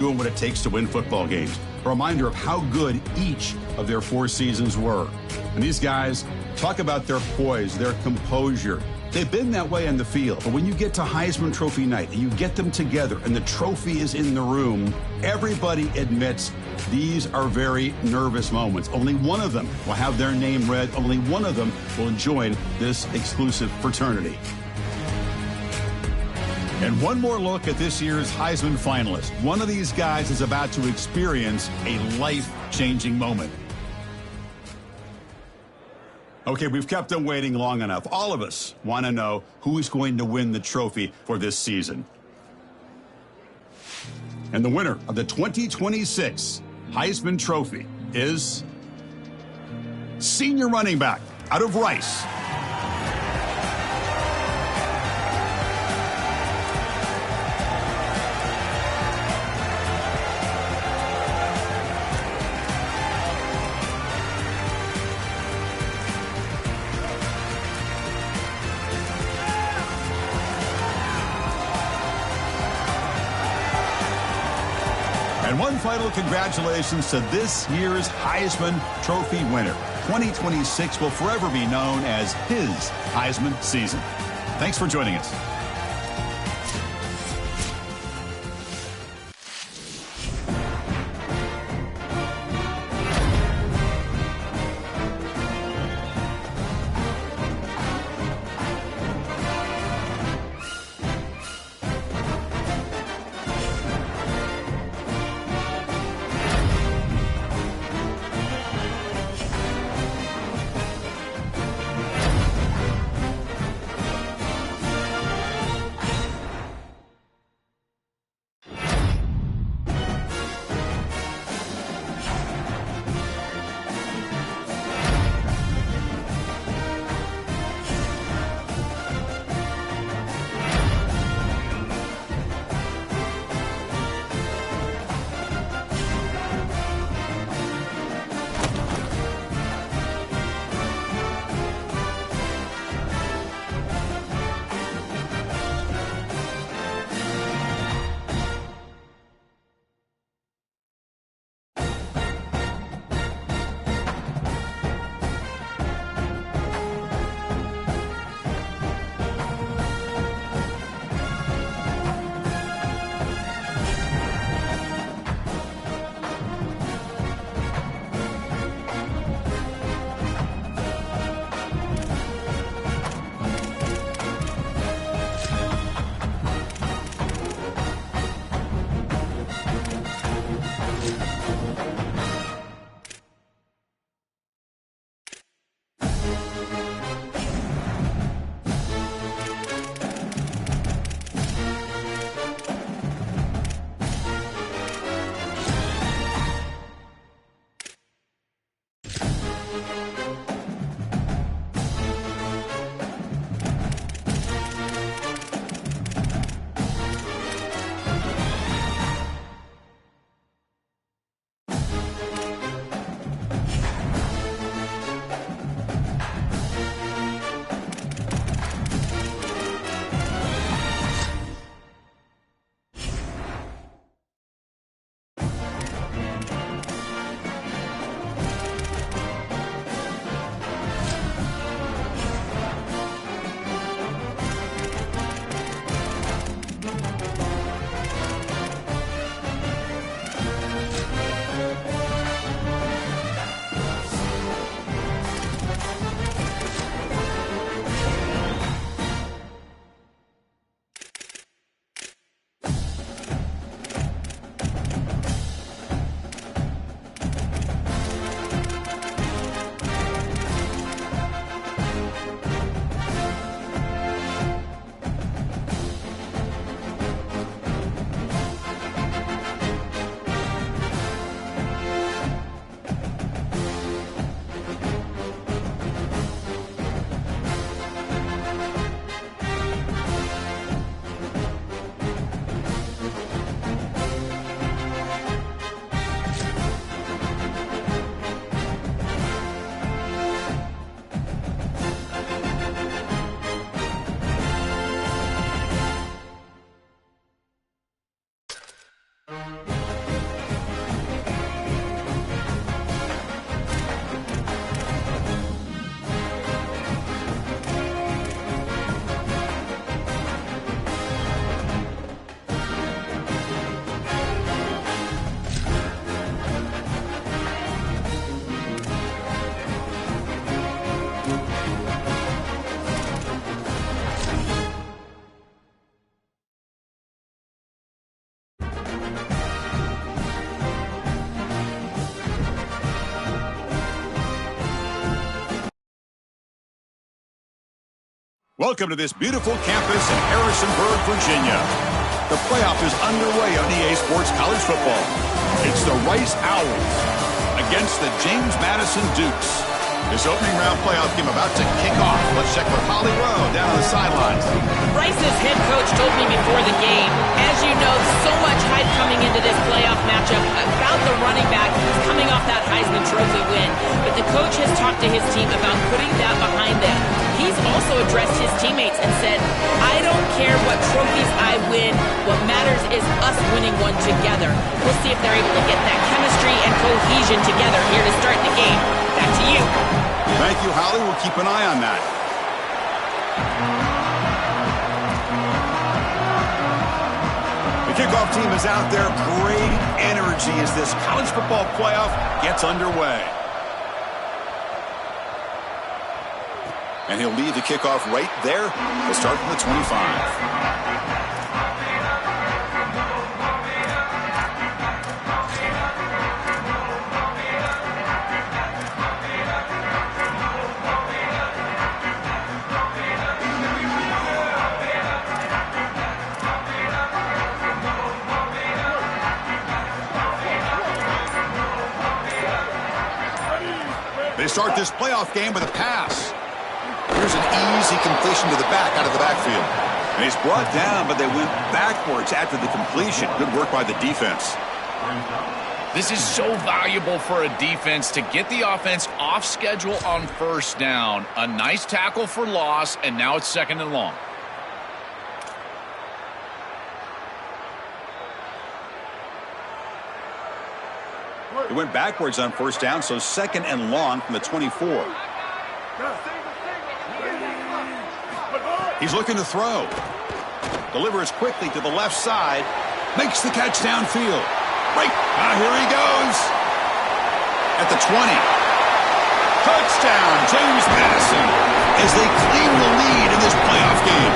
doing what it takes to win football games. A reminder of how good each of their 4 seasons were. And these guys talk about their poise, their composure. They've been that way on the field. But when you get to Heisman Trophy night and you get them together and the trophy is in the room, everybody admits these are very nervous moments. Only one of them will have their name read. Only one of them will join this exclusive fraternity. And one more look at this year's Heisman finalists. One of these guys is about to experience a life-changing moment. Okay, we've kept them waiting long enough. All of us want to know who is going to win the trophy for this season. And the winner of the 2026 Heisman Trophy is senior running back out of Rice, and one final congratulations to this year's Heisman Trophy winner. 2026 will forever be known as his Heisman season. Thanks for joining us. Welcome to this beautiful campus in Harrisonburg, Virginia. The playoff is underway on EA Sports College Football. It's the Rice Owls against the James Madison Dukes. This opening round playoff game about to kick off. Let's check with Holly Rowe down on the sidelines. Rice's head coach told me before the game, as you know, so much hype coming into this playoff matchup about the running back who's coming off that Heisman Trophy win. But the coach has talked to his team about putting that behind them. He's also addressed his teammates and said, I don't care what trophies I win. What matters is us winning one together. We'll see if they're able to get that chemistry and cohesion together here to start the game. Back to you. Thank you, Holly. We'll keep an eye on that. The kickoff team is out there. Great energy as this college football playoff gets underway. And he'll lead the kickoff right there. He'll start from the 25. They start this playoff game with a pass. Here's an easy completion to the back out of the backfield. And he's brought down, but they went backwards after the completion. Good work by the defense. This is so valuable for a defense to get the offense off schedule on first down. A nice tackle for loss, and now it's 2nd and long. It went backwards on first down, so 2nd and long from the 24. He's looking to throw. Delivers quickly to the left side. Makes the catch downfield. Right. Here he goes. At the 20. Touchdown, James Madison, as they claim the lead in this playoff game.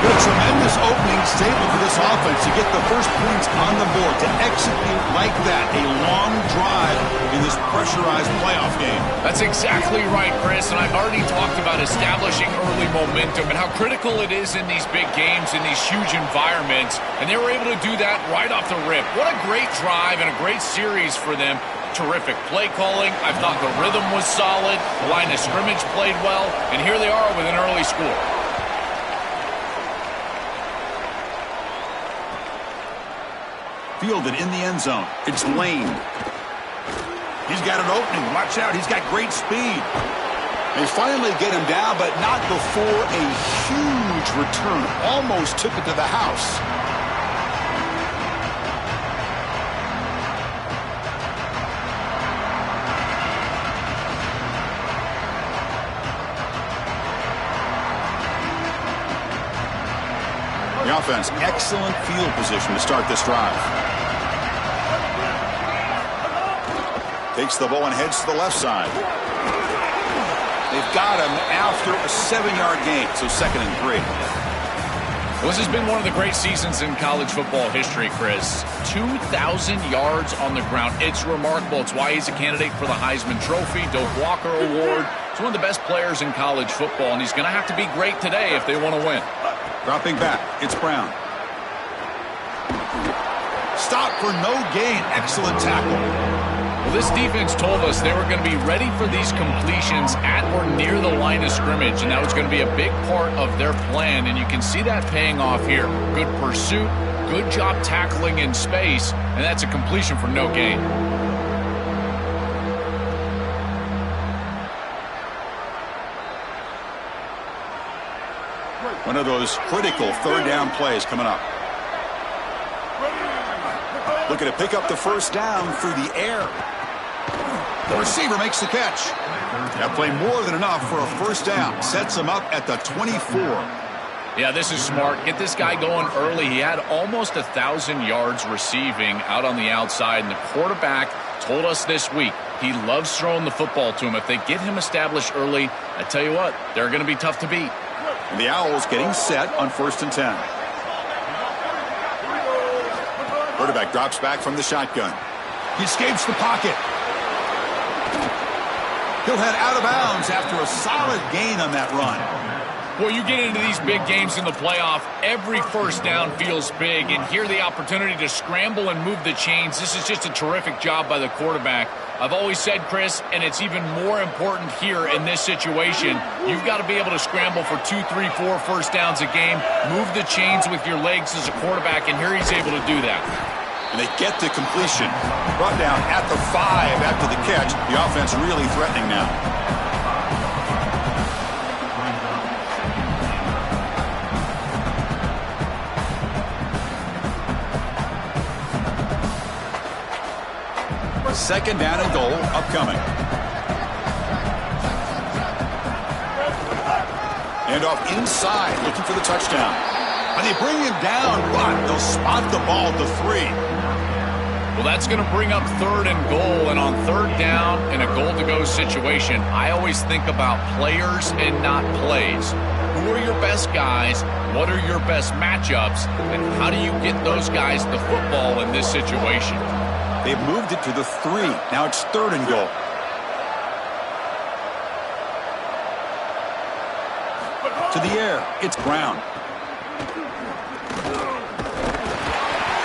A tremendous opening statement for this offense to get the first points on the board, to execute like that, a long drive in this pressurized playoff game. That's exactly right, Chris, and I've already talked about establishing early momentum and how critical it is in these big games, in these huge environments, and they were able to do that right off the rip. What a great drive and a great series for them. Terrific play calling. I thought the rhythm was solid. The line of scrimmage played well, and here they are with an early score. Fielded in the end zone. It's Lane. He's got an opening. Watch out. He's got great speed. They finally get him down, but not before a huge return. Almost took it to the house. The offense, excellent field position to start this drive. Takes the ball and heads to the left side. They've got him after a 7-yard gain, so 2nd and 3. This has been one of the great seasons in college football history, Chris. 2,000 yards on the ground. It's remarkable. It's why he's a candidate for the Heisman Trophy, Doak Walker Award. He's one of the best players in college football, and he's going to have to be great today if they want to win. Dropping back, it's Brown. Stop for no gain. Excellent tackle. Well, this defense told us they were going to be ready for these completions at or near the line of scrimmage, and that was going to be a big part of their plan, and you can see that paying off here. Good pursuit, good job tackling in space, and that's a completion for no gain. One of those critical 3rd down plays coming up. Looking to pick up the first down through the air. The receiver makes the catch. That play more than enough for a first down. Sets him up at the 24. Yeah, this is smart. Get this guy going early. He had almost 1,000 yards receiving out on the outside, and the quarterback told us this week he loves throwing the football to him. If they get him established early, I tell you what, they're going to be tough to beat. And the Owls getting set on 1st and 10. Quarterback drops back from the shotgun. He escapes the pocket. He'll head out of bounds after a solid gain on that run. Well, you get into these big games in the playoff, every first down feels big, and here the opportunity to scramble and move the chains. This is just a terrific job by the quarterback. I've always said, Chris, and it's even more important here in this situation, you've got to be able to scramble for 2, 3, 4 first downs a game, move the chains with your legs as a quarterback, and here he's able to do that. And they get the completion. Brought down at the 5 after the catch. The offense really threatening now. Second down and goal upcoming. And off inside, looking for the touchdown. And they bring him down, but they'll spot the ball to 3. Well, that's going to bring up third and goal, and on third down in a goal-to-go situation, I always think about players and not plays. Who are your best guys? What are your best matchups? And how do you get those guys the football in this situation? They've moved it to the 3. Now it's third and goal. To the air. It's Brown.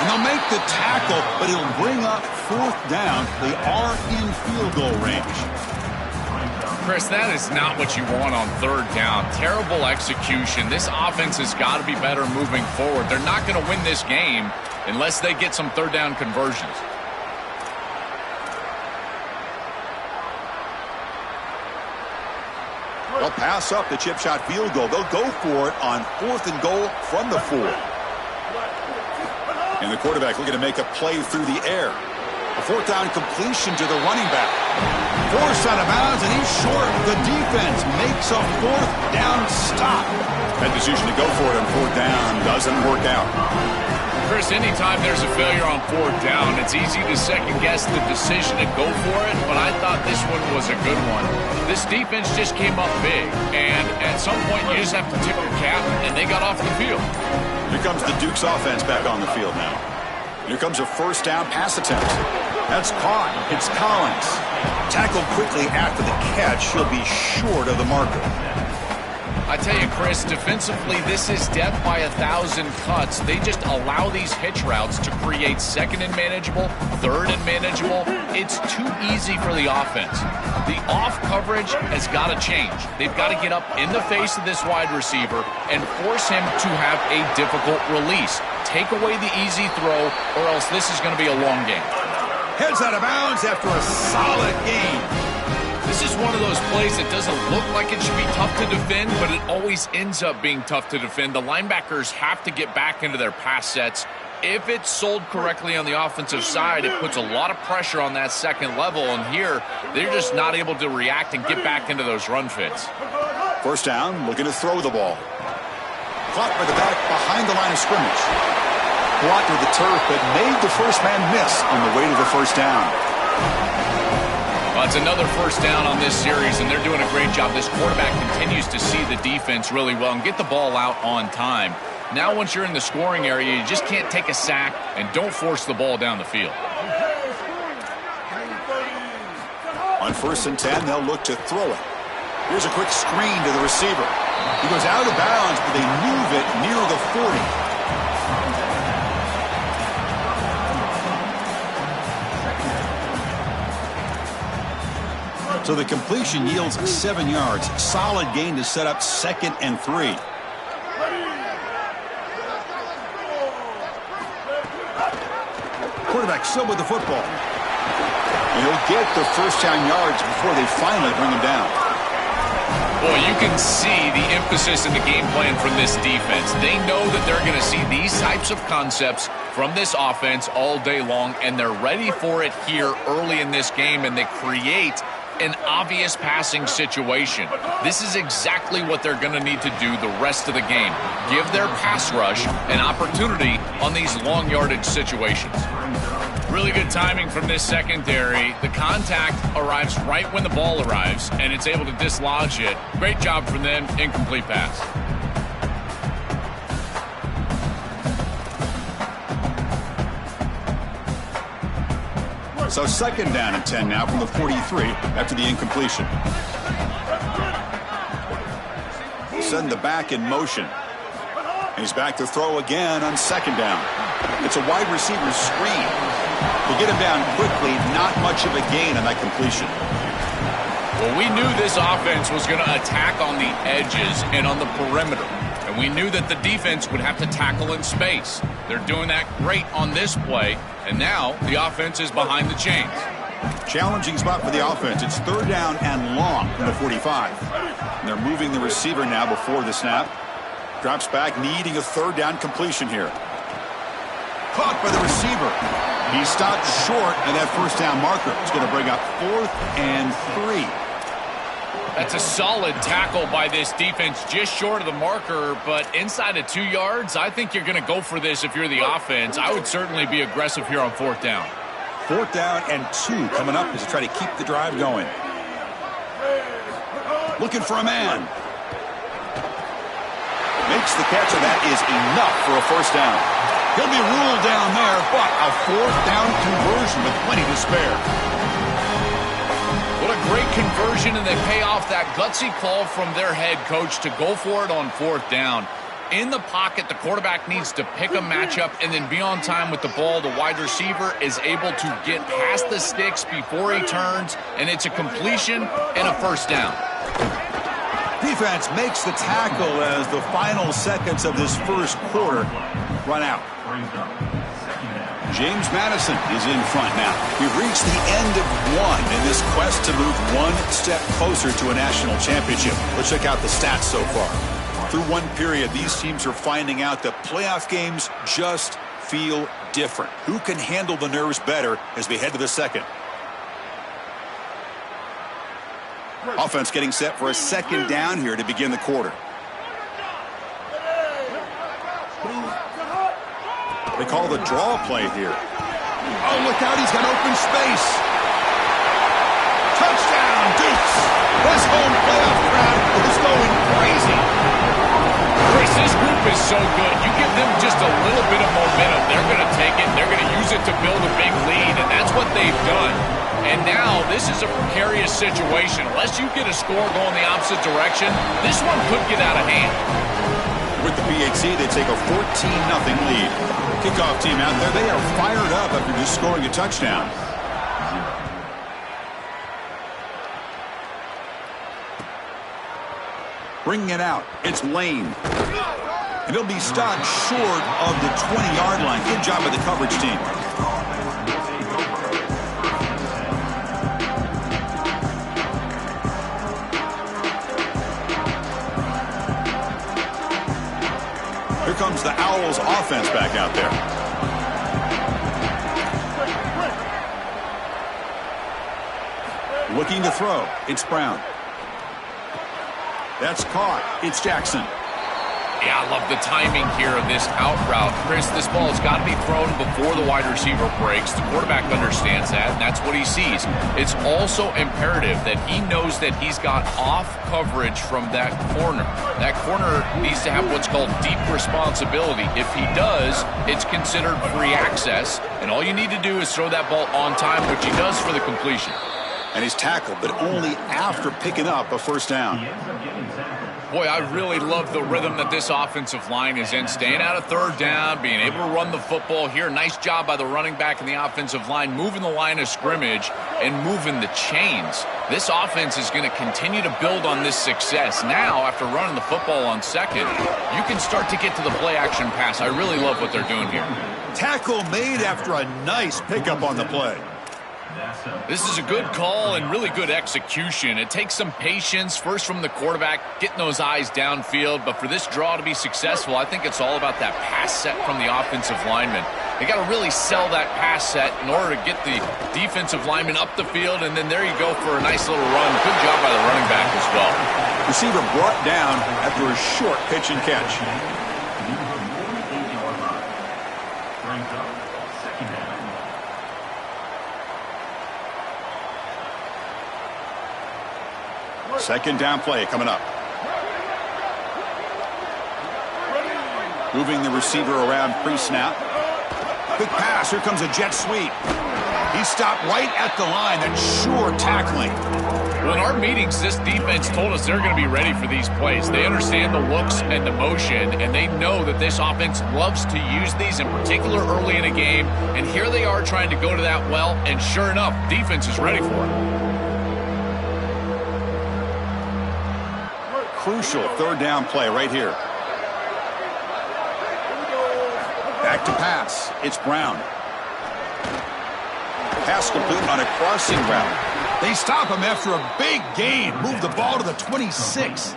And they'll make the tackle, but he'll bring up fourth down. They are in field goal range. Chris, that is not what you want on third down. Terrible execution. This offense has got to be better moving forward. They're not going to win this game unless they get some third down conversions. They'll pass up the chip shot field goal. They'll go for it on fourth and goal from the 4. And the quarterback looking to make a play through the air. A fourth down completion to the running back. Forced out of bounds, and he's short. The defense makes a fourth down stop. That decision to go for it on fourth down doesn't work out. Chris, anytime there's a failure on fourth down, it's easy to second-guess the decision to go for it, but I thought this one was a good one. This defense just came up big, and at some point you just have to tip your cap, and they got off the field. Here comes the Duke's offense back on the field now. Here comes a first down pass attempt. That's caught. It's Collins. Tackled quickly after the catch. He'll be short of the marker. I tell you, Chris, defensively, this is death by 1,000 cuts. They just allow these hitch routes to create second and manageable, third and manageable. It's too easy for the offense. The off coverage has got to change. They've got to get up in the face of this wide receiver and force him to have a difficult release. Take away the easy throw, or else this is going to be a long game. Heads out of bounds after a solid game. This is one of those plays that doesn't look like it should be tough to defend, but it always ends up being tough to defend. The linebackers have to get back into their pass sets. If it's sold correctly on the offensive side, it puts a lot of pressure on that second level, and here they're just not able to react and get back into those run fits. First down, looking to throw the ball. Caught by the back behind the line of scrimmage. Blocked with the turf, but made the first man miss on the way to the first down. Well, it's another first down on this series, and they're doing a great job. This quarterback continues to see the defense really well and get the ball out on time. Now, once you're in the scoring area, you just can't take a sack and don't force the ball down the field. On 1st and 10, they'll look to throw it. Here's a quick screen to the receiver. He goes out of bounds, but they move it near the 40. So the completion yields 7 yards. Solid gain to set up 2nd and 3. Quarterback still with the football. And he'll get the first down yards before they finally bring him down. Boy, you can see the emphasis in the game plan from this defense. They know that they're going to see these types of concepts from this offense all day long, and they're ready for it here early in this game, and they create an obvious passing situation. This is exactly what they're going to need to do the rest of the game. Give their pass rush an opportunity on these long yardage situations. Really good timing from this secondary. The contact arrives right when the ball arrives, and it's able to dislodge it. Great job from them. Incomplete pass. So 2nd down and 10 now from the 43 after the incompletion. send the back in motion. He's back to throw again on second down. It's a wide receiver screen. To get him down quickly, not much of a gain on that completion. Well, we knew this offense was going to attack on the edges and on the perimeter. And we knew that the defense would have to tackle in space. They're doing that great on this play. And now the offense is behind the chains. Challenging spot for the offense. It's third down and long from the 45. And they're moving the receiver now before the snap. Drops back, needing a third down completion here. Caught by the receiver. He stopped short of that first down marker. It's going to bring up 4th and 3. That's a solid tackle by this defense, just short of the marker, but inside of 2 yards, I think you're going to go for this if you're the offense. I would certainly be aggressive here on 4th down. 4th down and 2 coming up as they try to keep the drive going. Looking for a man. Makes the catch, and that is enough for a first down. He'll be ruled down there, but a 4th down conversion with plenty to spare. What a great conversion, and they pay off that gutsy call from their head coach to go for it on 4th down. In the pocket, the quarterback needs to pick a matchup and then be on time with the ball. The wide receiver is able to get past the sticks before he turns, and it's a completion and a first down. Defense makes the tackle as the final seconds of this first quarter run out. James Madison is in front now. We've reached the end of one in this quest to move one step closer to a national championship. Let's check out the stats so far. Through one period, these teams are finding out that playoff games just feel different. Who can handle the nerves better as we head to the second? Offense getting set for a second down here to begin the quarter. They call the draw play here. Oh, look out, he's got open space. Touchdown, Dukes. This home playoff crowd is going crazy. Chris, this group is so good. You give them just a little bit of momentum, they're going to take it. They're going to use it to build a big lead, and that's what they've done. And now this is a precarious situation. Unless you get a score going the opposite direction, this one could get out of hand. With the PHC, they take a 14-0 lead. Kickoff team out there, they are fired up after just scoring a touchdown. Bringing it out, it's Lane. And he'll be stopped short of the 20-yard line. Good job by the coverage team. Here comes the Owls offense back out there. Looking to throw. It's Brown. That's caught. It's Jackson. Yeah, I love the timing here of this out route. Chris, this ball has got to be thrown before the wide receiver breaks. The quarterback understands that, and that's what he sees. It's also imperative that he knows that he's got off coverage from that corner. That corner needs to have what's called deep responsibility. If he does, it's considered free access, and all you need to do is throw that ball on time, which he does for the completion. And he's tackled, but only after picking up a first down. Boy, I really love the rhythm that this offensive line is in. Staying out of third down, being able to run the football here. Nice job by the running back and the offensive line, moving the line of scrimmage and moving the chains. This offense is going to continue to build on this success. Now, after running the football on second, you can start to get to the play-action pass. I really love what they're doing here. Tackle made after a nice pickup on the play. This is a good call and really good execution. It takes some patience, first from the quarterback, getting those eyes downfield. But for this draw to be successful, I think it's all about that pass set from the offensive lineman. They got to really sell that pass set in order to get the defensive lineman up the field. And then there you go for a nice little run. Good job by the running back as well. Receiver brought down after a short pitch and catch. Second down play coming up. Moving the receiver around pre-snap. Quick pass. Here comes a jet sweep. He stopped right at the line. That's sure tackling. Well, in our meetings, this defense told us they're going to be ready for these plays. They understand the looks and the motion, and they know that this offense loves to use these, in particular early in a game. And here they are trying to go to that well, and sure enough, defense is ready for it. Crucial third down play right here. Back to pass. It's Brown. Pass complete on a crossing route. They stop him after a big gain. Move the ball to the 26.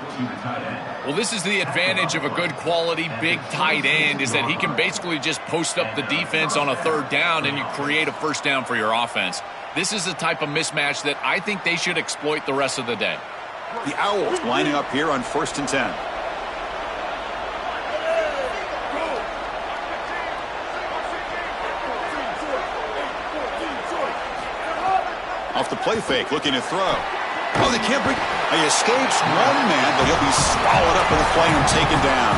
Well, this is the advantage of a good quality big tight end, is that he can basically just post up the defense on a third down and you create a first down for your offense. This is the type of mismatch that I think they should exploit the rest of the day. The Owls lining up here on 1st and 10. Off the play fake, looking to throw. Oh, they can't bring... He escapes one man, but he'll be swallowed up in the play and taken down.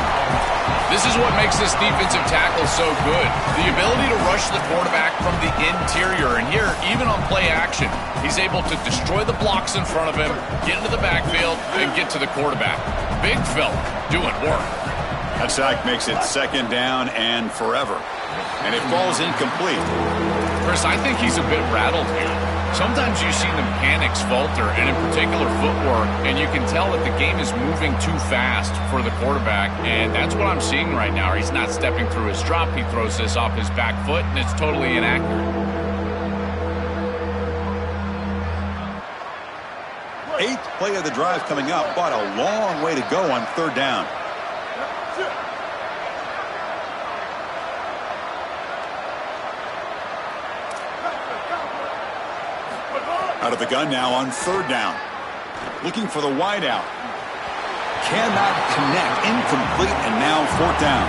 This is what makes this defensive tackle so good. The ability to rush the quarterback from the interior. And here, even on play action, he's able to destroy the blocks in front of him, get into the backfield, and get to the quarterback. Big fella doing work. That sack makes it 2nd down and forever. And it falls incomplete. Chris, I think he's a bit rattled here. Sometimes you see the mechanics falter, and in particular footwork, and you can tell that the game is moving too fast for the quarterback, and that's what I'm seeing right now. He's not stepping through his drop. He throws this off his back foot, and it's totally inaccurate. 8th play of the drive coming up, but a long way to go on 3rd down. Out of the gun now on 3rd down. Looking for the wideout. Cannot connect. Incomplete, and now 4th down.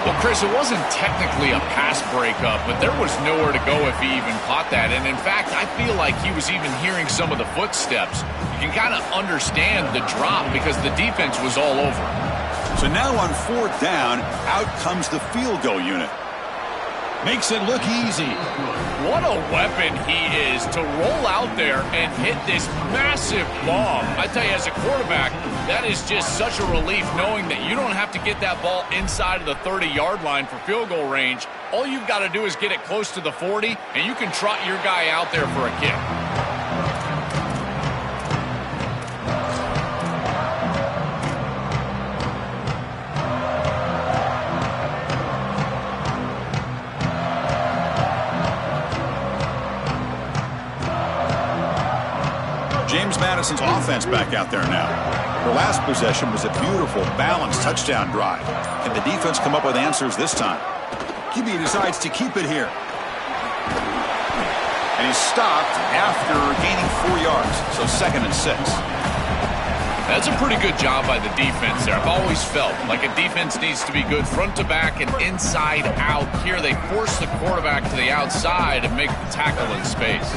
Well, Chris, it wasn't technically a pass breakup, but there was nowhere to go if he even caught that. And in fact, I feel like he was even hearing some of the footsteps. You can kind of understand the drop because the defense was all over him. So now on 4th down, out comes the field goal unit. Makes it look easy. What a weapon he is to roll out there and hit this massive bomb. I tell you, as a quarterback, that is just such a relief knowing that you don't have to get that ball inside of the 30-yard line for field goal range. All you've got to do is get it close to the 40, and you can trot your guy out there for a kick. James Madison's offense back out there now. Her last possession was a beautiful, balanced touchdown drive. Can the defense come up with answers this time? QB decides to keep it here. And he's stopped after gaining 4 yards, so 2nd and 6. That's a pretty good job by the defense there. I've always felt like a defense needs to be good front to back and inside out. Here they force the quarterback to the outside and make the tackle in space.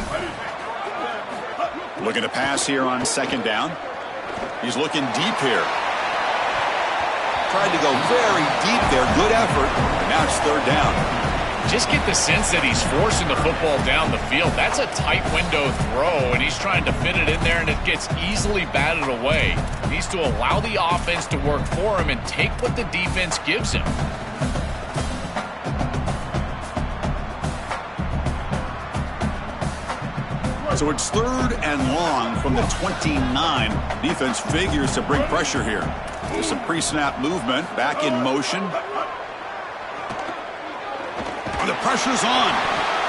Looking to pass here on 2nd down. He's looking deep here. Tried to go very deep there. Good effort. Now it's 3rd down. Just get the sense that he's forcing the football down the field. That's a tight window throw, and he's trying to fit it in there, and it gets easily batted away. He needs to allow the offense to work for him and take what the defense gives him. So it's 3rd and long from the 29. Defense figures to bring pressure here. With some pre-snap movement, back in motion. The pressure's on.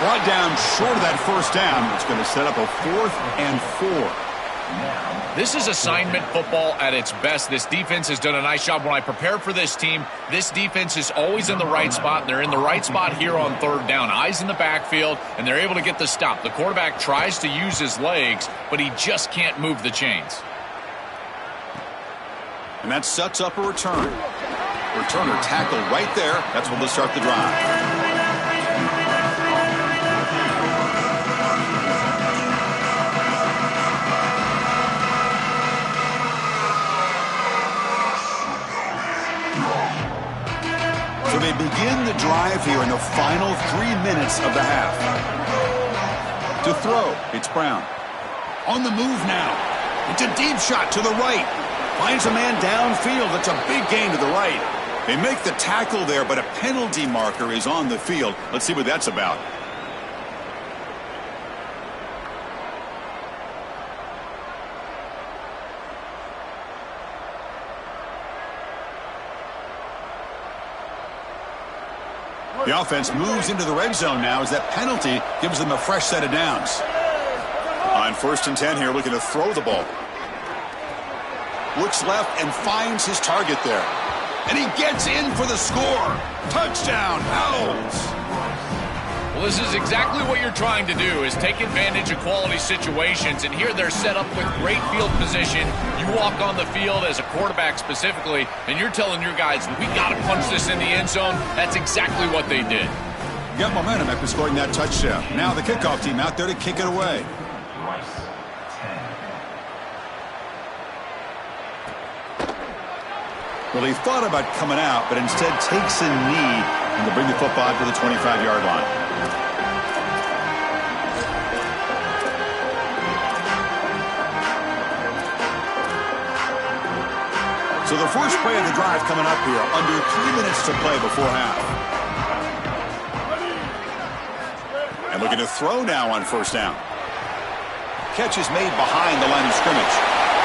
Brought down short of that 1st down. It's going to set up a 4th and 4. This is assignment football at its best. This defense has done a nice job. When I prepared for this team, this defense is always in the right spot. They're in the right spot here on 3rd down. Eyes in the backfield, and they're able to get the stop. The quarterback tries to use his legs, but he just can't move the chains. And that sets up a return. Returner tackled right there. That's when they'll start the drive. So they begin the drive here in the final 3 minutes of the half. To throw, it's Brown. On the move now. It's a deep shot to the right. Finds a man downfield. It's a big gain to the right. They make the tackle there, but a penalty marker is on the field. Let's see what that's about. The offense moves into the red zone now as that penalty gives them a fresh set of downs. On 1st and 10 here, looking to throw the ball. Looks left and finds his target there. And he gets in for the score. Touchdown, Owls. Well, this is exactly what you're trying to do, is take advantage of quality situations. And here they're set up with great field position. You walk on the field as a quarterback specifically, and you're telling your guys, we got to punch this in the end zone. That's exactly what they did. Got momentum after scoring that touchdown. Now the kickoff team out there to kick it away. Well, he thought about coming out, but instead takes a knee and will bring the football to the 25-yard line. So the first play of the drive coming up here, under 3 minutes to play before half. And looking to throw now on 1st down. Catch is made behind the line of scrimmage.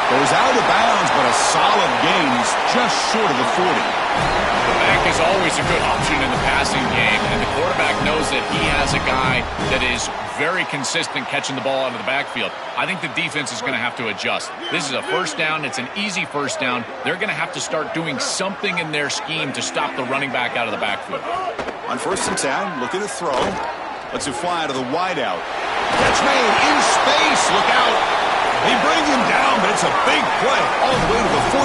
Goes out of bounds, but a solid gain. He's just short of the 40. The back is always a good option in the passing game, and the quarterback knows that he has a guy that is very consistent catching the ball out of the backfield. I think the defense is going to have to adjust. This is a 1st down. It's an easy 1st down. They're going to have to start doing something in their scheme to stop the running back out of the backfield. On 1st and 10, looking to throw. Lets it fly to the wideout. Catch made in space. Look out. They bring him down, but it's a big play all the way to the 43.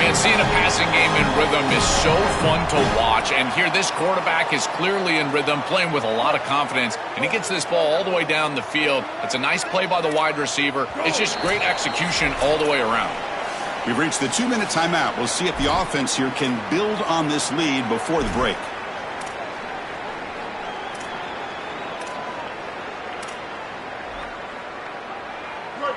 Man, seeing a passing game in rhythm is so fun to watch. And here this quarterback is clearly in rhythm, playing with a lot of confidence. And he gets this ball all the way down the field. It's a nice play by the wide receiver. It's just great execution all the way around. We've reached the 2-minute timeout. We'll see if the offense here can build on this lead before the break.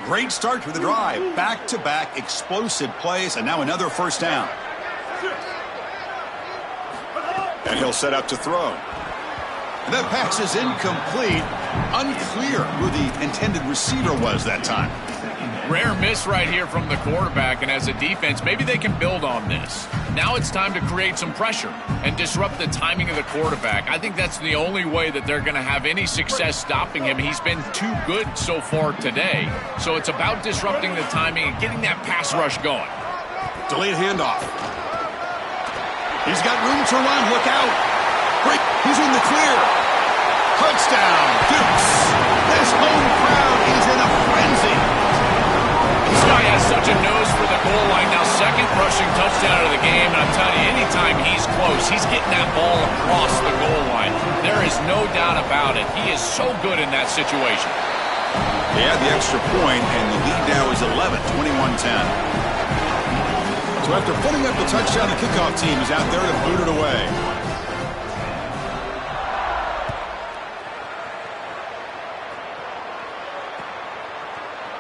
Great start to the drive. Back-to-back explosive plays, and now another 1st down. And he'll set up to throw. And that pass is incomplete. Unclear who the intended receiver was that time. Rare miss right here from the quarterback, and as a defense, maybe they can build on this. Now it's time to create some pressure and disrupt the timing of the quarterback. I think that's the only way that they're going to have any success stopping him. He's been too good so far today. So it's about disrupting the timing and getting that pass rush going. Delayed handoff. He's got room to run. Look out. Great. He's in the clear. Touchdown, Dukes. This home crowd is in a frenzy. This guy has such a nose for the goal line. Now, 2nd rushing touchdown of the game. And I'm telling you, anytime he's close, he's getting that ball across the goal line. There is no doubt about it. He is so good in that situation. They had the extra point, and the lead now is 11, 21-10. So after putting up the touchdown, the kickoff team is out there to boot it away.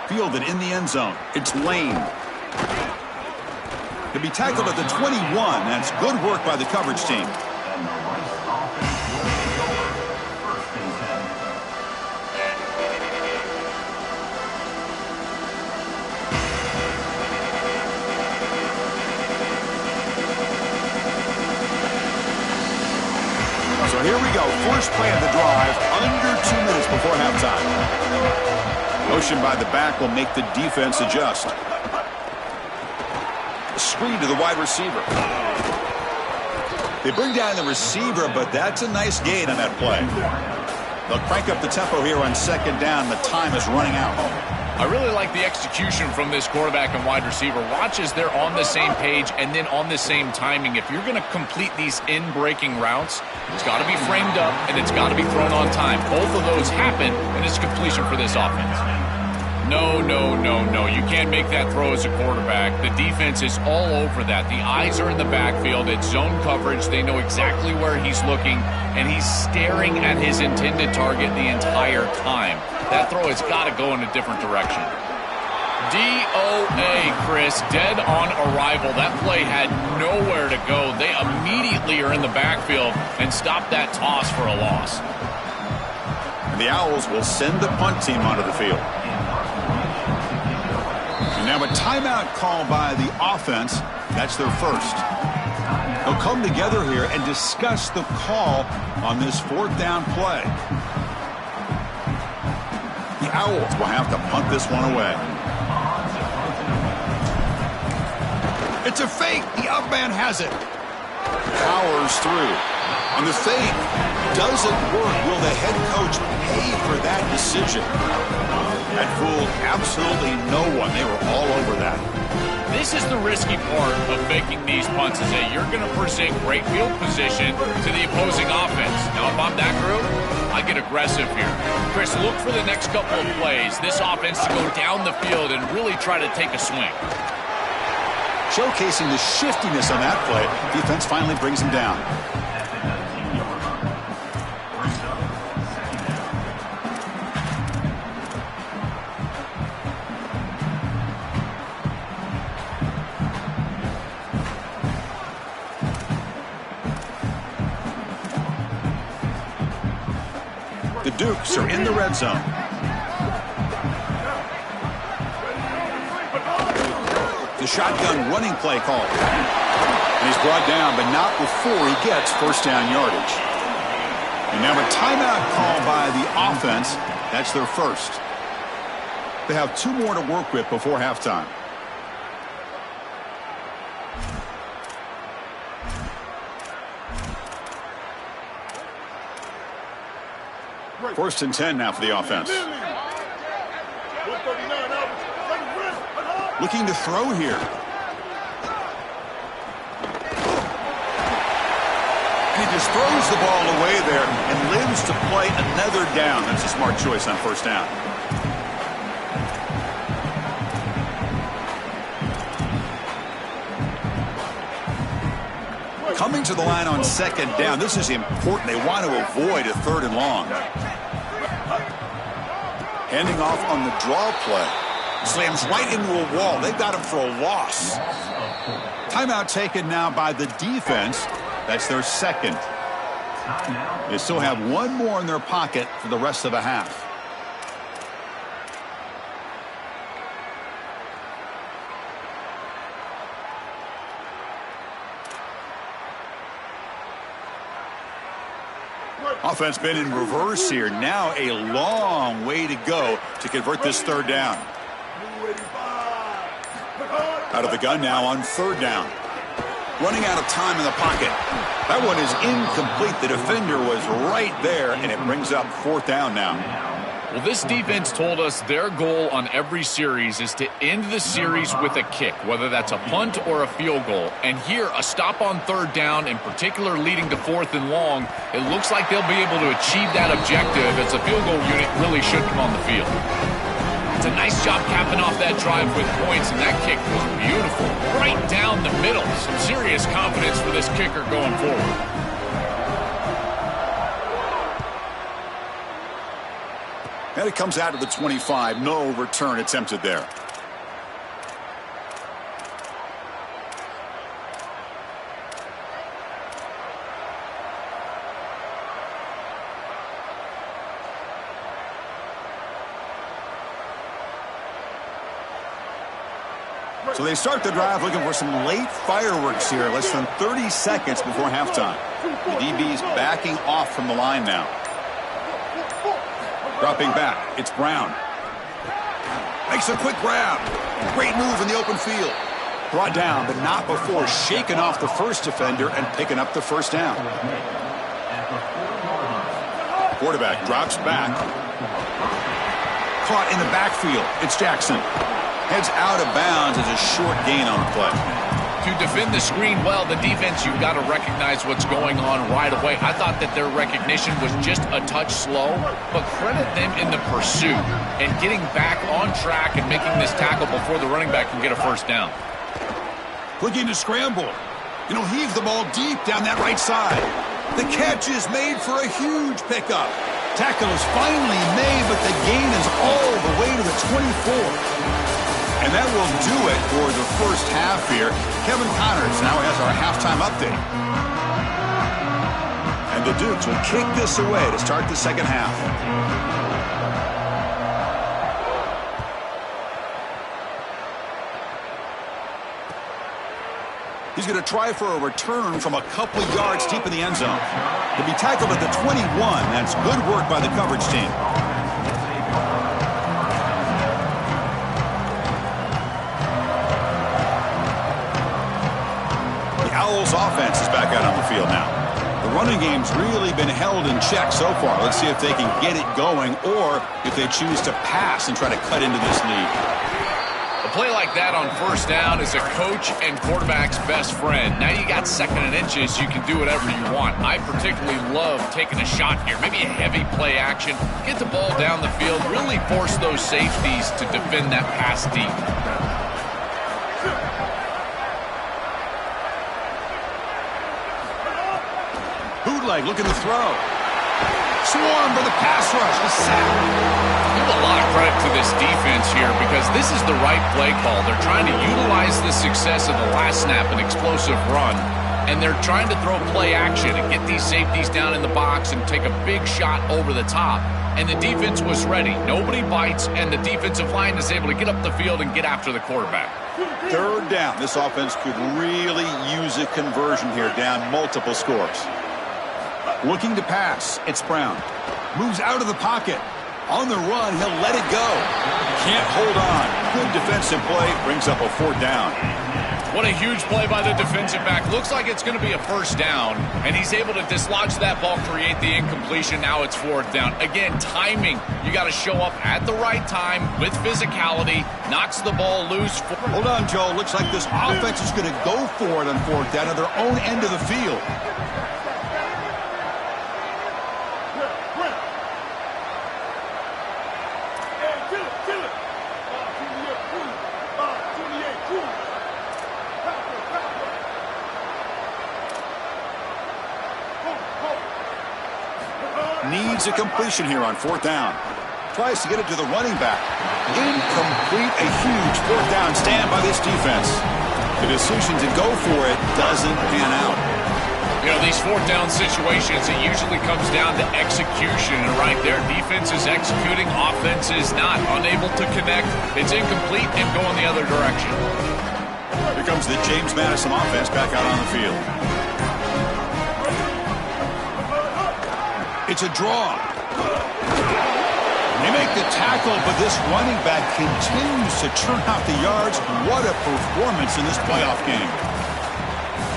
Fielded in the end zone. It's Lane. To be tackled at the 21. That's good work by the coverage team. So here we go. First play of the drive. Under 2 minutes before halftime. Motion by the back will make the defense adjust. Screen to the wide receiver. They bring down the receiver, but that's a nice gain on that play. They'll crank up the tempo here on 2nd down. The time is running out. I really like the execution from this quarterback and wide receiver. Watch as they're on the same page and then on the same timing. If you're going to complete these in-breaking routes, it's got to be framed up and it's got to be thrown on time. Both of those happen, and it's completion for this offense. No, no, no, no. You can't make that throw as a quarterback. The defense is all over that. The eyes are in the backfield. It's zone coverage. They know exactly where he's looking, and he's staring at his intended target the entire time. That throw has got to go in a different direction. DOA, Chris, dead on arrival. That play had nowhere to go. They immediately are in the backfield and stop that toss for a loss. And the Owls will send the punt team onto the field. Now a timeout call by the offense. That's their first. They'll come together here and discuss the call on this fourth down play. The Owls will have to punt this one away. It's a fake. The up man has it. Powers through. And the fake doesn't work. Will the head coach pay for that decision? That fooled absolutely no one. They were all over that. This is the risky part of making these punts, is that you're going to present great field position to the opposing offense. Now, if I'm that group, I get aggressive here. Chris, look for the next couple of plays. This offense to go down the field and really try to take a swing. Showcasing the shiftiness on that play, defense finally brings him down. The Dukes are in the red zone. The shotgun running play call. And he's brought down, but not before he gets first down yardage. And now a timeout call by the offense. That's their first. They have 2 more to work with before halftime. First and 10 now for the offense. Looking to throw here. And he just throws the ball away there and lives to play another down. That's a smart choice on first down. Coming to the line on second down. This is important. They want to avoid a 3rd and long. Handing off on the draw play. Slams right into a wall. They've got him for a loss. Timeout taken now by the defense. That's their second. They still have 1 more in their pocket for the rest of the half. Offense been in reverse here. Now a long way to go to convert this 3rd down. Out of the gun now on 3rd down. Running out of time in the pocket. That one is incomplete. The defender was right there, and it brings up 4th down now. Well, this defense told us their goal on every series is to end the series with a kick, whether that's a punt or a field goal. And here, a stop on 3rd down, in particular leading to 4th and long, it looks like they'll be able to achieve that objective as the field goal unit really should come on the field. It's a nice job capping off that drive with points, and that kick was beautiful. Right down the middle. Some serious confidence for this kicker going forward. And it comes out of the 25. No return attempted there. So they start the drive looking for some late fireworks here. Less than 30 seconds before halftime. The DB's backing off from the line now. Dropping back, it's Brown. Makes a quick grab. Great move in the open field. Brought down, but not before shaking off the first defender and picking up the first down. Quarterback drops back. Caught in the backfield. It's Jackson. Heads out of bounds as a short gain on the play. to defend the screen well, the defense, you've got to recognize what's going on right away. I thought that their recognition was just a touch slow, but credit them in the pursuit and getting back on track and making this tackle before the running back can get a first down. Looking to scramble. Heave the ball deep down that right side. The catch is made for a huge pickup. Tackle is finally made, but the gain is all the way to the 24. And that will do it for the first half here. Kevin Connors now has our halftime update. And the Dukes will kick this away to start the second half. He's going to try for a return from a couple of yards deep in the end zone. He'll be tackled at the 21. That's good work by the coverage team. The Owls offense is back out on the field now. The running game's really been held in check so far. Let's see if they can get it going or if they choose to pass and try to cut into this lead. A play like that on first down is a coach and quarterback's best friend. Now you got second and inches, you can do whatever you want. I particularly love taking a shot here, maybe a heavy play action, get the ball down the field, really force those safeties to defend that pass deep. Bootleg looking to throw. Swarm for the pass rush. The sack. Give a lot of credit to this defense here because this is the right play call. They're trying to utilize the success of the last snap, an explosive run, and they're trying to throw play action and get these safeties down in the box and take a big shot over the top. And the defense was ready. Nobody bites, and the defensive line is able to get up the field and get after the quarterback. Third down. This offense could really use a conversion here, down multiple scores. Looking to pass. It's Brown. Moves out of the pocket. On the run, he'll let it go. Can't hold on. Good defensive play. Brings up a fourth down. What a huge play by the defensive back. Looks like it's going to be a first down, and he's able to dislodge that ball, create the incompletion. Now it's fourth down. Again, timing. You got to show up at the right time with physicality. Knocks the ball loose. Hold on, Joe. Looks like this offense is going to go for it on fourth down at their own end of the field. Needs a completion here on fourth down. Tries to get it to the running back. Incomplete. A huge fourth down stand by this defense. The decision to go for it doesn't pan out. These fourth down situations, it usually comes down to execution. And right there, defense is executing, offense is not. Unable to connect. It's incomplete and going the other direction. Here comes the James Madison offense back out on the field. It's a draw. They make the tackle, but this running back continues to churn out the yards. What a performance in this playoff game.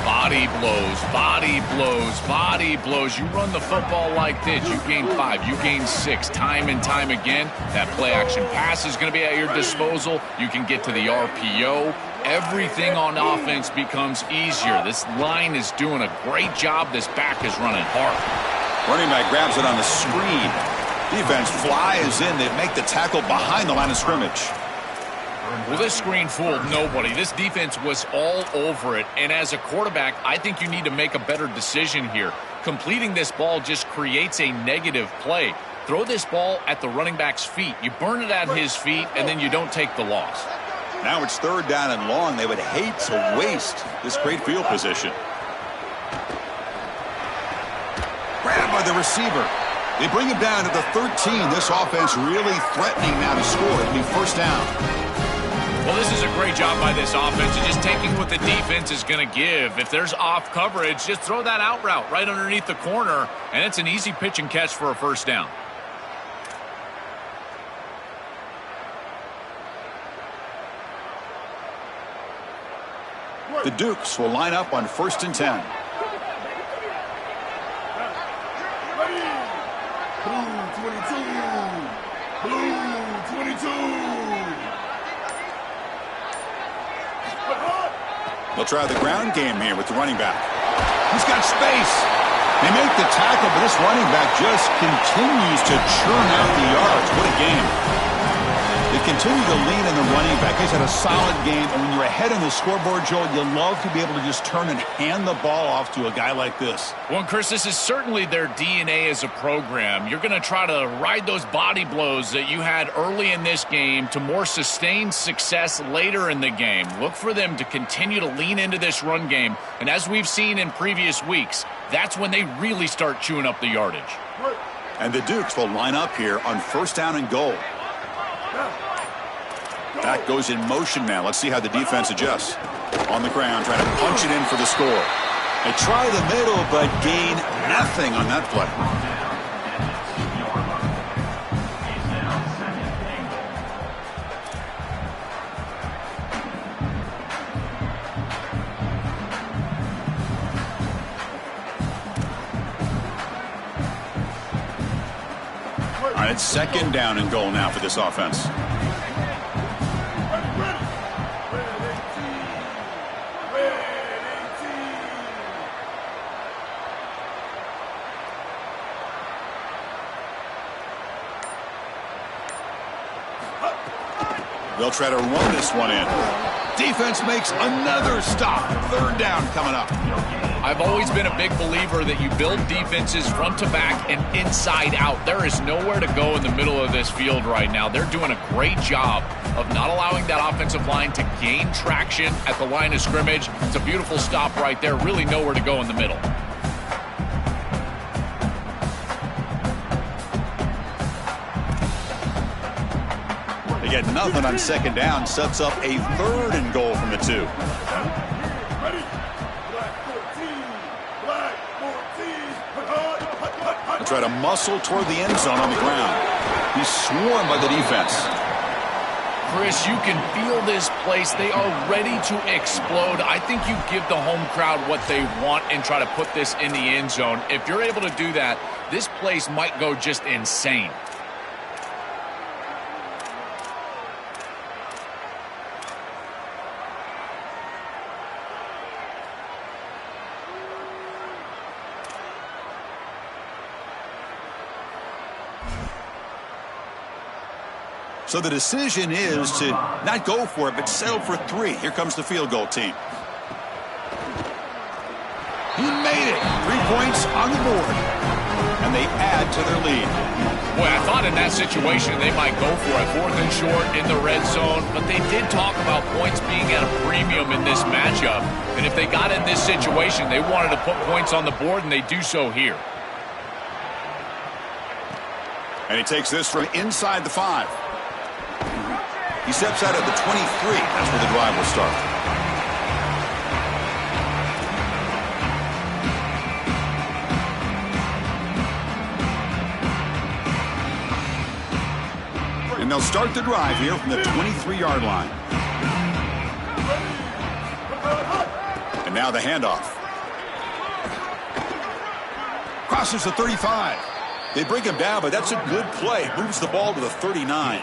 Body blows, body blows, body blows. You run the football like this, you gain 5, you gain 6, time and time again. That play action pass is going to be at your disposal. You can get to the RPO. Everything on offense becomes easier. This line is doing a great job. This back is running hard. Running back grabs it on the screen. Defense flies in. They make the tackle behind the line of scrimmage. Well, this screen fooled nobody. This defense was all over it. And as a quarterback, I think you need to make a better decision here. Completing this ball just creates a negative play. Throw this ball at the running back's feet. You burn it at his feet, and then you don't take the loss. Now it's third down and long. They would hate to waste this great field position. Grabbed by the receiver. They bring him down to the 13. This offense really threatening now to score. It'll be first down. Well, this is a great job by this offense of just taking what the defense is going to give. If there's off coverage, just throw that out route right underneath the corner, and it's an easy pitch and catch for a first down. The Dukes will line up on 1st and 10. They'll try the ground game here with the running back. He's got space. They make the tackle, but this running back just continues to churn out the yards. What a game. They continue to lean in the running back. He's had a solid game, and when you're ahead on the scoreboard, Joel, you love to be able to just turn and hand the ball off to a guy like this. Well, Chris, this is certainly their DNA as a program. You're going to try to ride those body blows that you had early in this game to more sustained success later in the game. Look for them to continue to lean into this run game, and as we've seen in previous weeks, that's when they really start chewing up the yardage. And the Dukes will line up here on 1st down and goal. Back goes in motion now. Let's see how the defense adjusts. On the ground, trying to punch it in for the score. They try the middle, but gain nothing on that play. All right, it's 2nd down and goal now for this offense. They'll try to run this one in. Defense makes another stop. 3rd down coming up. I've always been a big believer that you build defenses front to back and inside out. There is nowhere to go in the middle of this field right now. They're doing a great job of not allowing that offensive line to gain traction at the line of scrimmage. It's a beautiful stop right there. Really nowhere to go in the middle. Get nothing on 2nd down, sets up a 3rd and goal from the 2. They'll try to muscle toward the end zone on the ground. He's swarmed by the defense. Chris, you can feel this place. They are ready to explode. I think you give the home crowd what they want and try to put this in the end zone. If you're able to do that, this place might go just insane. So the decision is to not go for it, but settle for 3. Here comes the field goal team. He made it. 3 points on the board. And they add to their lead. Boy, I thought in that situation they might go for it. 4th and short in the red zone. But they did talk about points being at a premium in this matchup. And if they got in this situation, they wanted to put points on the board, and they do so here. And he takes this from inside the 5. He steps out at the 23. That's where the drive will start. And they'll start the drive here from the 23-yard line. And now the handoff. Crosses the 35. They bring him down, but that's a good play. Moves the ball to the 39.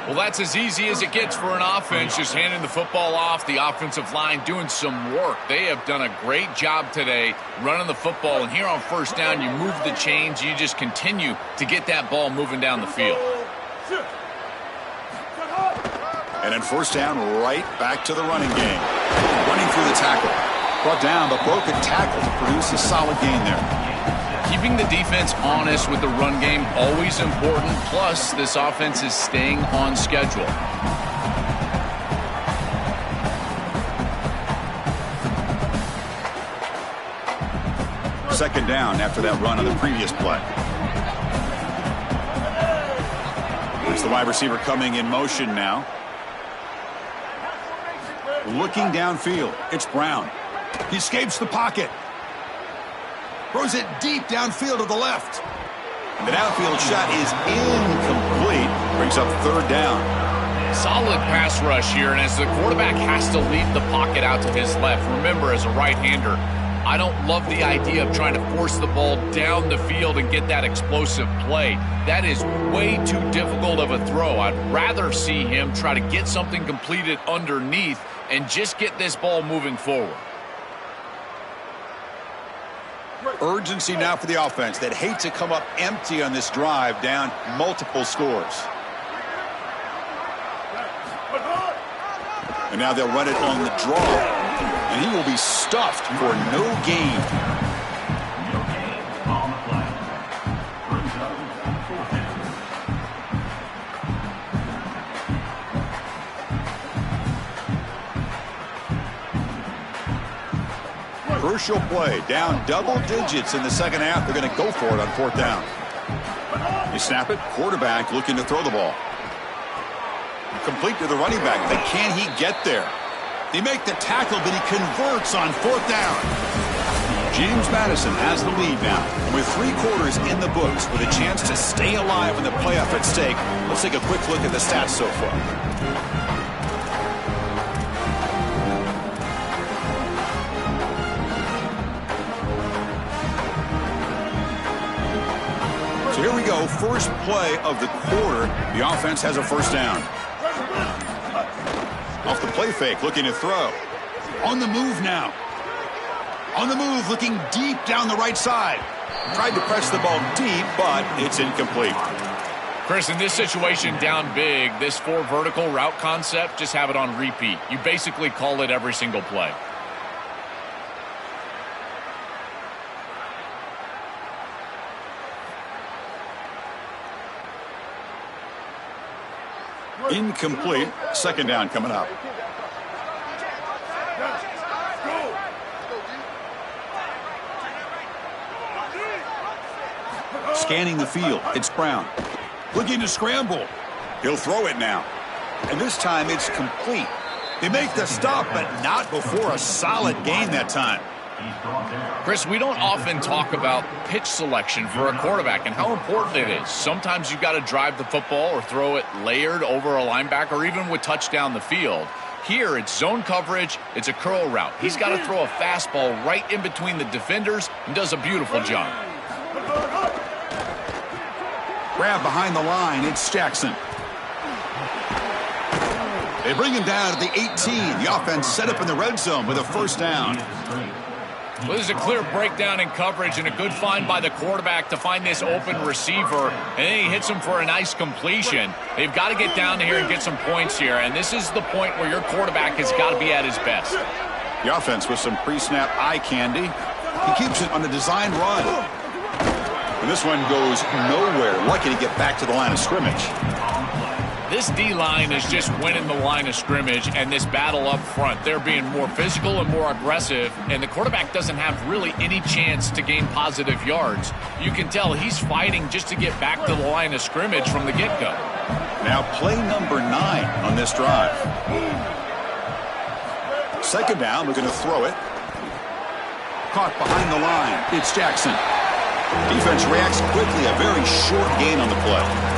Well, that's as easy as it gets for an offense, just handing the football off. The offensive line doing some work. They have done a great job today running the football. And here on 1st down, you move the chains. You just continue to get that ball moving down the field. And then 1st down, right back to the running game. Running through the tackle. Brought down, but broke a tackle to produce a solid gain there. Keeping the defense honest with the run game, always important. Plus, this offense is staying on schedule. Second down after that run on the previous play. There's the wide receiver coming in motion now. Looking downfield, it's Brown. He escapes the pocket. Throws it deep downfield to the left. And the downfield shot is incomplete. Brings up 3rd down. Solid pass rush here, and as the quarterback has to leave the pocket out to his left, remember, as a right-hander, I don't love the idea of trying to force the ball down the field and get that explosive play. That is way too difficult of a throw. I'd rather see him try to get something completed underneath and just get this ball moving forward. Urgency now for the offense. They'd hate to come up empty on this drive, down multiple scores. And now they'll run it on the draw. And he will be stuffed for no gain. Crucial play. Down double digits in the second half. They're going to go for it on fourth down. They snap it. Quarterback looking to throw the ball. Complete to the running back, but can he get there? They make the tackle, but he converts on fourth down. James Madison has the lead now. With 3 quarters in the books, with a chance to stay alive in the playoff at stake, let's take a quick look at the stats so far. So here we go, first play of the quarter. The offense has a first down. Off the play fake, looking to throw. On the move now. On the move, looking deep down the right side. Tried to press the ball deep, but it's incomplete. Chris, in this situation, down big, this 4 vertical route concept, just have it on repeat. You basically call it every single play. Incomplete. Second down coming up. Scanning the field. It's Brown. Looking to scramble. He'll throw it now. And this time it's complete. They make the stop, but not before a solid gain that time. Chris, we don't often talk about pitch selection for a quarterback and how important it is. Sometimes you've got to drive the football or throw it layered over a linebacker or even with touch down the field. Here, it's zone coverage. It's a curl route. He's got to throw a fastball right in between the defenders and does a beautiful job. Grab behind the line. It's Jackson. They bring him down at the 18. The offense set up in the red zone with a first down. Well, there's a clear breakdown in coverage and a good find by the quarterback to find this open receiver. And then he hits him for a nice completion. They've got to get down here and get some points here. And this is the point where your quarterback has got to be at his best. The offense with some pre-snap eye candy. He keeps it on the design run. And this one goes nowhere. Lucky to get back to the line of scrimmage. This D-line is just winning the line of scrimmage, and this battle up front, they're being more physical and more aggressive, and the quarterback doesn't have really any chance to gain positive yards. You can tell he's fighting just to get back to the line of scrimmage from the get-go. Now play number 9 on this drive. Second down, looking to throw it. Caught behind the line. It's Jackson. Defense reacts quickly, a very short gain on the play.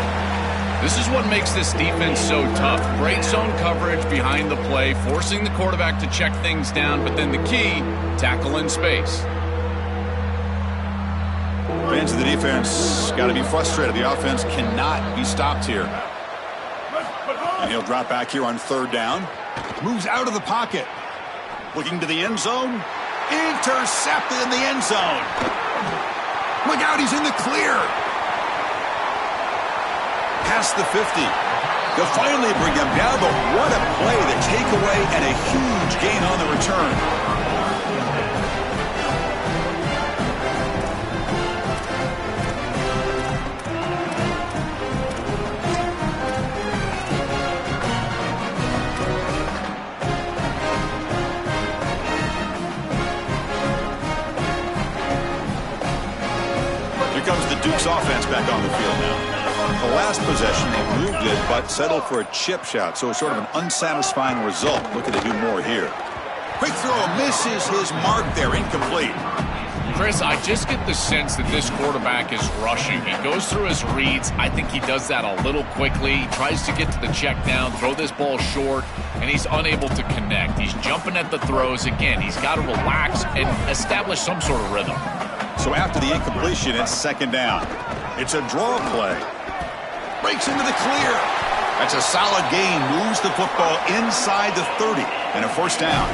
This is what makes this defense so tough. Great zone coverage behind the play, forcing the quarterback to check things down, but then the key, tackle in space. Fans of the defense got to be frustrated. The offense cannot be stopped here. And he'll drop back here on third down. Moves out of the pocket. Looking to the end zone. Intercepted in the end zone. Look out, he's in the clear. Past the 50. They'll finally bring him down, but what a play, the takeaway and a huge gain on the return. Here comes the Duke's offense back on the field now. The last possession, they moved it, but settled for a chip shot, so it's sort of an unsatisfying result. Looking to do more here. Quick throw, misses his mark there, incomplete. Chris, I just get the sense that this quarterback is rushing. He goes through his reads. I think he does that a little quickly. He tries to get to the check down, throw this ball short, and he's unable to connect. He's jumping at the throws. Again, he's got to relax and establish some sort of rhythm. So after the incompletion, it's second down. It's a draw play. Breaks into the clear. That's a solid gain. Moves the football inside the 30 and a first down.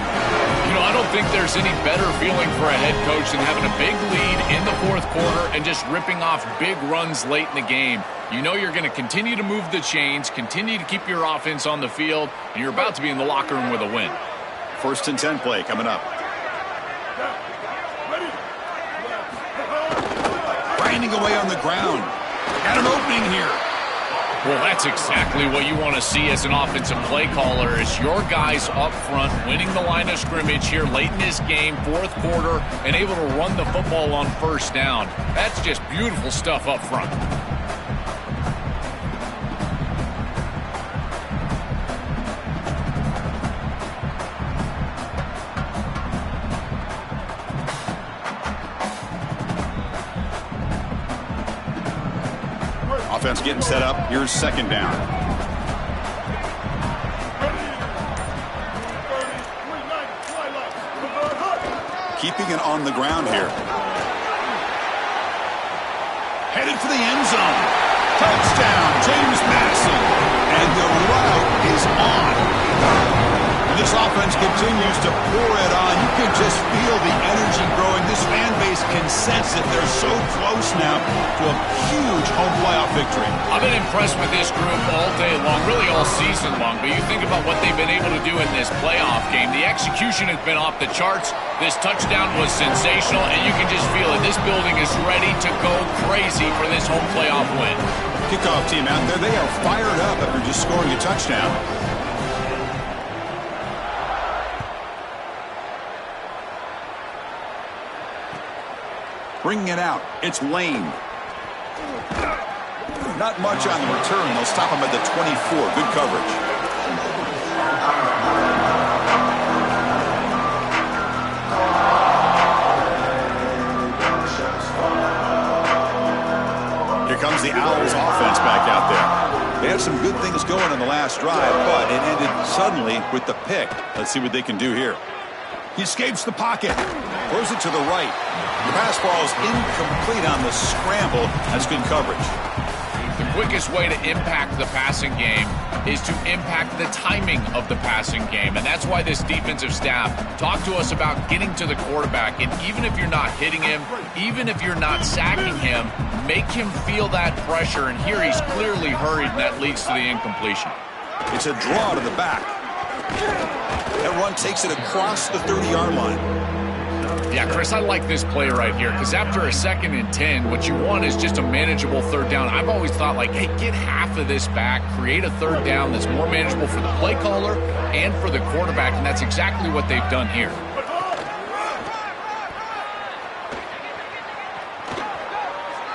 You know, I don't think there's any better feeling for a head coach than having a big lead in the fourth quarter and just ripping off big runs late in the game. You know you're going to continue to move the chains, continue to keep your offense on the field, and you're about to be in the locker room with a win. First and 10 play coming up. Grinding away on the ground. Got an opening here. Well, that's exactly what you want to see as an offensive play caller, is your guys up front winning the line of scrimmage here late in this game, fourth quarter, and able to run the football on first down. That's just beautiful stuff up front. Offense getting set up. Here's second down. Keeping it on the ground here. Headed for the end zone. Touchdown, James Madison. And the route is on. And this offense continues to pour it on. You can just feel the energy growing. This fan base can sense it. They're so close now to a huge home playoff victory. I've been impressed with this group all day long, really all season long. But you think about what they've been able to do in this playoff game. The execution has been off the charts. This touchdown was sensational, and you can just feel it. This building is ready to go crazy for this home playoff win. Kickoff team out there, they are fired up after just scoring a touchdown. Bringing it out, it's Lane. Not much on the return. They'll stop him at the 24. Good coverage. Here comes the Owls offense back out there. They had some good things going on the last drive, but it ended suddenly with the pick. Let's see what they can do here. He escapes the pocket. Throws it to the right. The pass ball is incomplete on the scramble. That's good coverage. The quickest way to impact the passing game is to impact the timing of the passing game. And that's why this defensive staff talked to us about getting to the quarterback. And even if you're not hitting him, even if you're not sacking him, make him feel that pressure. And here he's clearly hurried, and that leads to the incompletion. It's a draw to the back. That run takes it across the 30-yard line. Yeah, Chris, I like this play right here because after a 2nd and 10, what you want is just a manageable third down. I've always thought, like, hey, get half of this back, create a third down that's more manageable for the play caller and for the quarterback, and that's exactly what they've done here.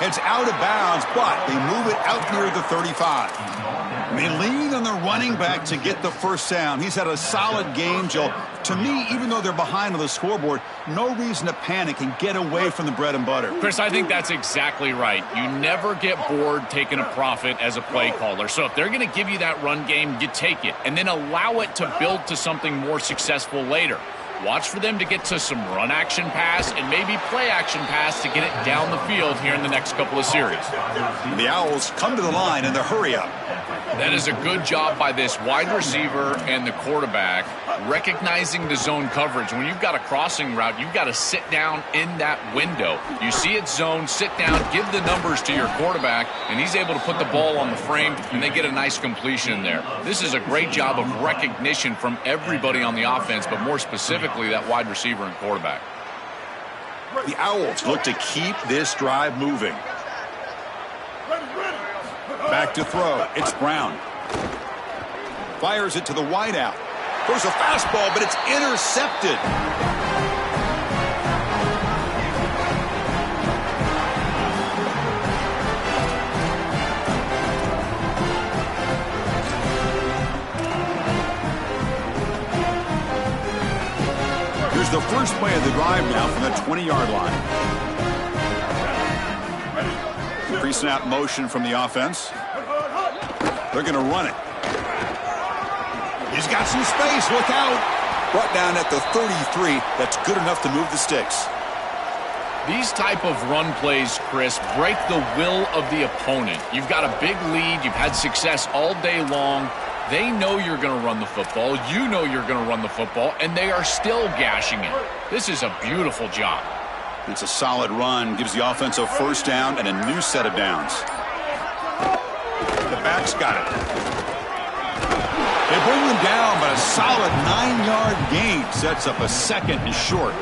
It's out of bounds, but they move it out near the 35. They lean on the running back to get the first down. He's had a solid game, Joe. To me, even though they're behind on the scoreboard, no reason to panic and get away from the bread and butter. Chris, I think that's exactly right. You never get bored taking a profit as a play caller. So if they're going to give you that run game, you take it, and then allow it to build to something more successful later. Watch for them to get to some run action pass and maybe play action pass to get it down the field here in the next couple of series. The Owls come to the line in the hurry up. That is a good job by this wide receiver and the quarterback recognizing the zone coverage. When you've got a crossing route, you've got to sit down in that window. You see it's zone, sit down, give the numbers to your quarterback, and he's able to put the ball on the frame, and they get a nice completion there. This is a great job of recognition from everybody on the offense, but more specifically that wide receiver and quarterback. The Owls look to keep this drive moving. Back to throw. It's Brown. Fires it to the wideout. Throws a fastball, but it's intercepted. Here's the first first play of the drive now from the 20-yard line. Pre-snap motion from the offense. They're going to run it. He's got some space. Look out. Brought down at the 33. That's good enough to move the sticks. These type of run plays, Chris, break the will of the opponent. You've got a big lead. You've had success all day long. They know you're going to run the football. You know you're going to run the football, and they are still gashing it. This is a beautiful job. It's a solid run. Gives the offense a first down and a new set of downs. The back's got it. They bring them down, but a solid 9-yard gain sets up a second and short.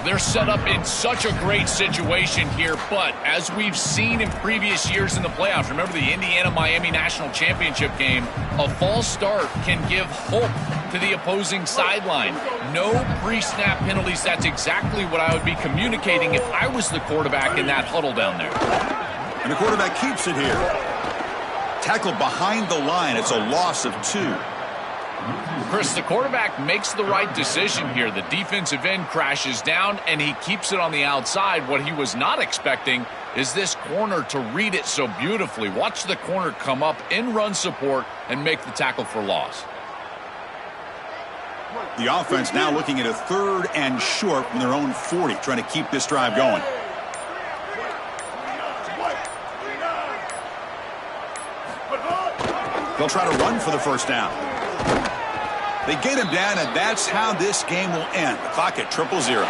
They're set up in such a great situation here, but as we've seen in previous years in the playoffs, remember the Indiana-Miami National Championship game, a false start can give hope to the opposing sideline. No pre-snap penalties. That's exactly what I would be communicating if I was the quarterback in that huddle down there. And the quarterback keeps it here. Tackled behind the line. It's a loss of 2. Chris, the quarterback makes the right decision here. The defensive end crashes down, and he keeps it on the outside. What he was not expecting is this corner to read it so beautifully. Watch the corner come up in run support and make the tackle for loss. The offense now looking at a 3rd and short from their own 40, trying to keep this drive going. They'll try to run for the first down. They get him down, and that's how this game will end. The clock at 0-0.